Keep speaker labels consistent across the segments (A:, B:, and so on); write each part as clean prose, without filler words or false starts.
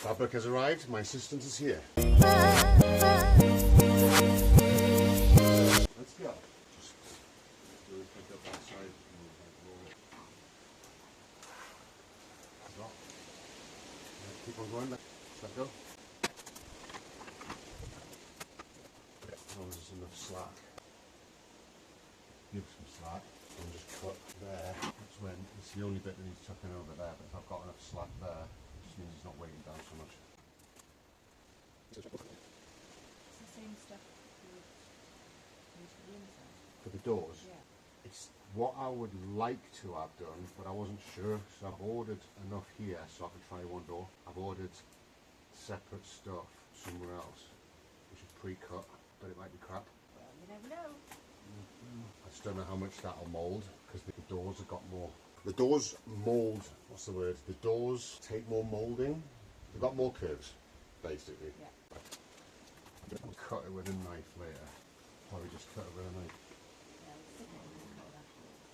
A: Fabric has arrived, my assistant is here. Let's go. Just do it, pick up that side. Stop. Keep on going, let go. Oh, there's enough slack. Give some slack and just cut there. That's when it's the only bit that needs tucking over there, but if I've got enough slack there, it just means it's not weighing down so much.
B: It's the same stuff
A: For the doors?
B: Yeah.
A: It's what I would like to have done, but I wasn't sure, so I've ordered enough here so I can try one door. I've ordered separate stuff somewhere else, which is pre-cut, but it might be crap.
B: Well, you never know.
A: I just don't know how much that'll mould, because the doors have got more. The doors mould, what's the word? The doors take more moulding. They've got more curves, basically.
B: Yeah.
A: Cut it with a knife later. Probably just cut it with a knife.
B: Yeah, we'll stick it in the middle afterwards.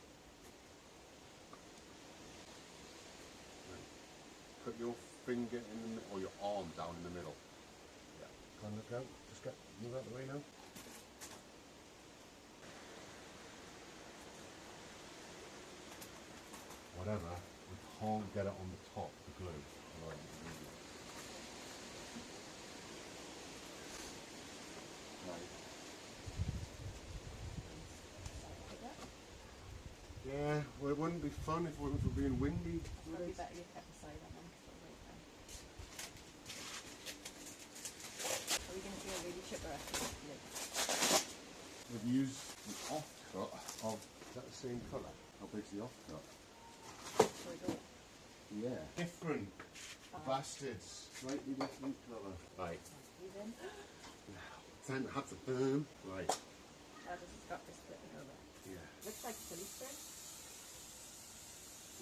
A: Right. Put your finger in the, or your arm down in the middle. Yeah. Can I look out? Just move out the way now. Whatever, we can't get it on the top of the glue. Right. Yeah, well, it wouldn't be fun if it wasn't for being windy.
B: Probably better you kept the side on them. Are we going to do a really chipper after?
A: We've used the offcut of, is that the same colour? How big's the offcut? Yeah. Different. Bastards. Slightly different colour. Right. Time to have the boom. Right.
B: How does it stop this flipping over?
A: Yeah.
B: Looks like silly string.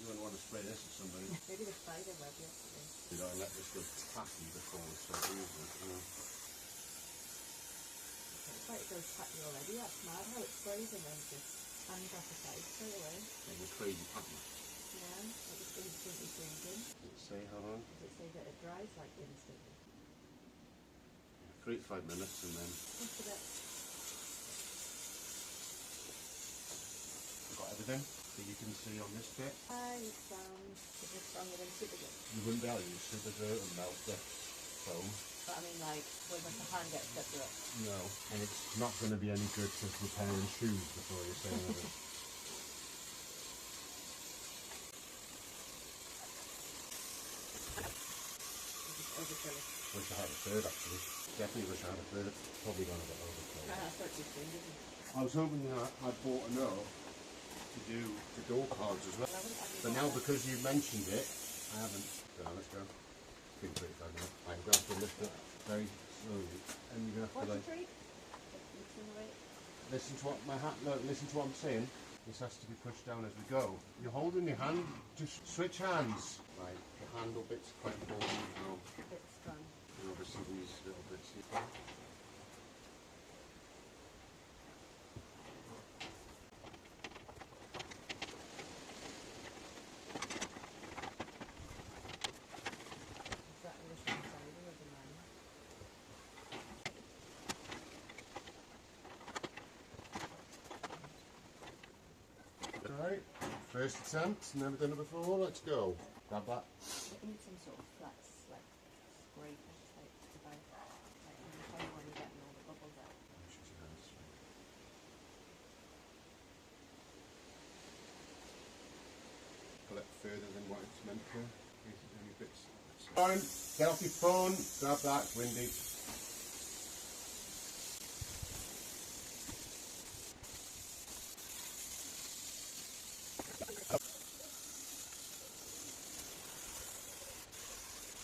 A: You wouldn't want to spray this at somebody.
B: Maybe the spider web yesterday.
A: Did I let this go tacky before we start using it? No.
B: It's like it goes tacky already. That's mad how it sprays and then just hangs off the side straight away.
A: Like a crazy pattern.
B: Yeah, like it's instantly freezing.
A: Does it say how long?
B: Does it say that it dries like instantly?
A: 3 to 5 minutes and then
B: Just a bit.
A: I've got everything that you can see on this bit.
B: It's stronger than super glue.
A: You wouldn't be able to use super glue and melt the foam.
B: But I mean, like, when the hand gets stuck to it.
A: No, and it's not going to be any good for repairing shoes before you're saying anything. Wish I had a third actually. Definitely wish I had a third. Probably gone a bit overkill.
B: That's what you've seen, didn't you?
A: I was hoping that I'd bought enough to do the door cards as well. But now because you mentioned it, I haven't. So let's go. It's been 35 minutes. I'm going to have to lift it very slowly. And you're going to have to
B: What's
A: like...
B: the treat?
A: Listen to what my hat. Look, listen to what I'm saying. This has to be pushed down as we go. You're holding your hand. Just switch hands. Right. The handle bit's quite important as well.
B: A bit strong.
A: And obviously these little bits here.
B: Is that the strong side or the line?
A: Alright, first attempt, never done it before, let's go. Grab that.
B: It needs some sort of flex, like scraper type device. Like in the hole when you're getting all the bubbles out.
A: Pull it further than what it's meant to. Any bits. Phone, get off your phone, grab that, it's windy.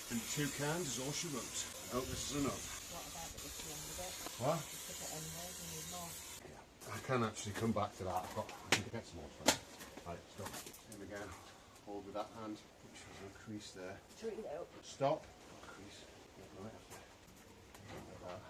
A: And 2 cans is all she wrote. I hope this is enough.
B: What about it if you ended it?
A: What?
B: Just put it in there and need more.
A: I can actually come back to that. I need to get some more stuff. Right, stop. Here we go. Hold with that hand. Which has a crease there.
B: Treat it out.
A: Stop. Crease. Right after. Like that.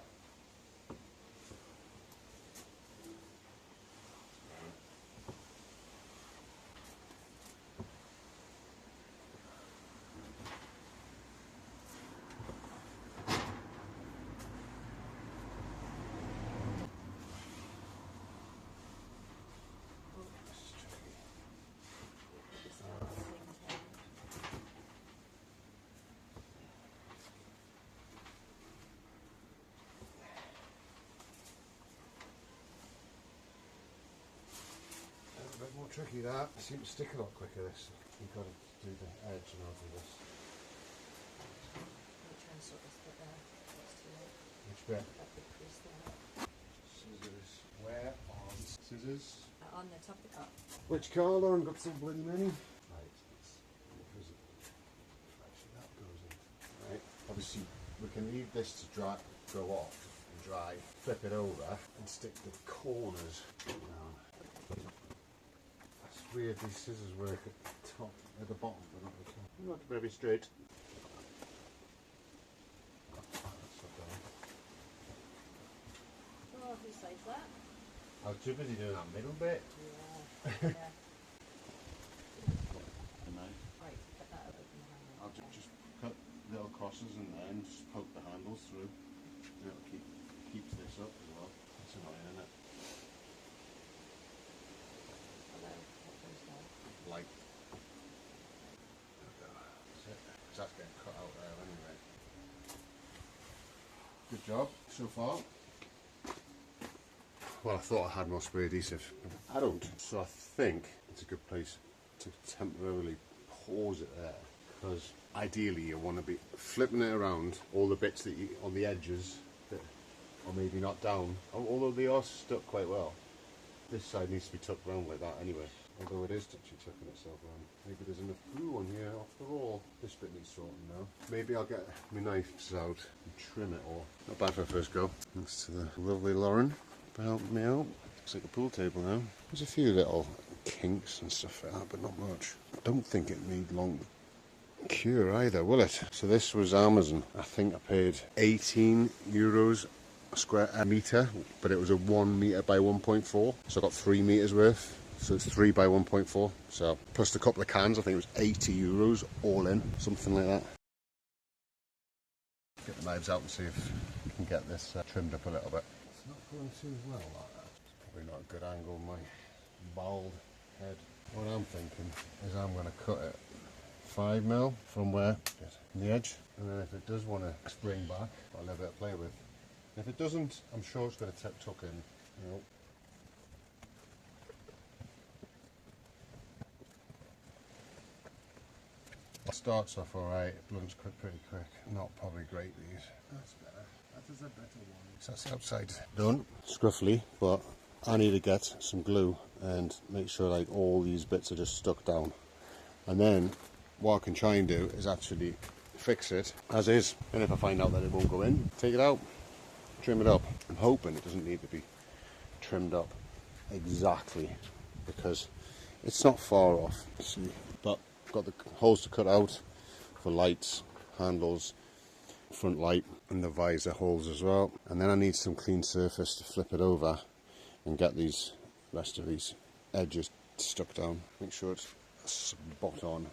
A: tricky that. It seems to stick a lot quicker this. You've got to do the edge and over this.
B: I'll try and sort this bit there. It's too late.
A: Which bit?
B: That big crease there.
A: Scissors. Where are the scissors?
B: On the top of the cup.
A: Which colour? I've got so bloody many. Right, because actually that goes in. Right. Obviously we can leave this to dry, go off and dry, flip it over and stick the corners down. That's weird, these scissors work at the top, at the bottom, but not at the top. Not very straight.
B: Oh, whose side's that?
A: I was too busy doing that middle bit.
B: Yeah. Yeah. Right, put that over in the handle.
A: I'll just cut little crosses and then just poke the handles through. And it'll keeps this up as well. It's annoying, isn't it?
B: Hello, what goes there?
A: Like. That's it. 'Cause that's getting cut out there anyway. Good job so far. Well, I thought I had more spray adhesive. I don't. So I think it's a good place to temporarily pause it there, because ideally you want to be flipping it around all the bits that you on the edges that are maybe not down, although they are stuck quite well. This side needs to be tucked around like that anyway, although it is tucking itself around. Maybe there's enough glue on here after all. This bit needs sorting now. Maybe I'll get my knives out and trim it all. Not bad for a first go. Thanks to the lovely Lauren for helping me out. Looks like a pool table now. There's a few little kinks and stuff like that, but not much. I don't think it need long cure either, will it? So this was Amazon. I think I paid €18 a square metre, but it was a 1 metre by 1.4. So I got 3 metres worth. So it's 3 by 1.4. So plus a couple of cans, I think it was €80 all in, something like that. Get the knives out and see if we can get this trimmed up a little bit. It's not going too well like that. It's probably not a good angle on my bald head. What I'm thinking is I'm going to cut it 5mm from where? From the edge. And then if it does want to spring back, got a little bit to play with. And if it doesn't, I'm sure it's going to tuck in. You know. It starts off alright, it blunts pretty quick. Not probably great these. That's better. That is a better one. So that's the outside done. Scruffly, but I need to get some glue and make sure like all these bits are just stuck down. And then what I can try and do is actually fix it as is. And if I find out that it won't go in, take it out, trim it up. I'm hoping it doesn't need to be trimmed up exactly because it's not far off. See, but I've got the holes to cut out for lights, handles, front light and the visor holes as well. And then I need some clean surface to flip it over and get these rest of these edges stuck down. Make sure it's spot on.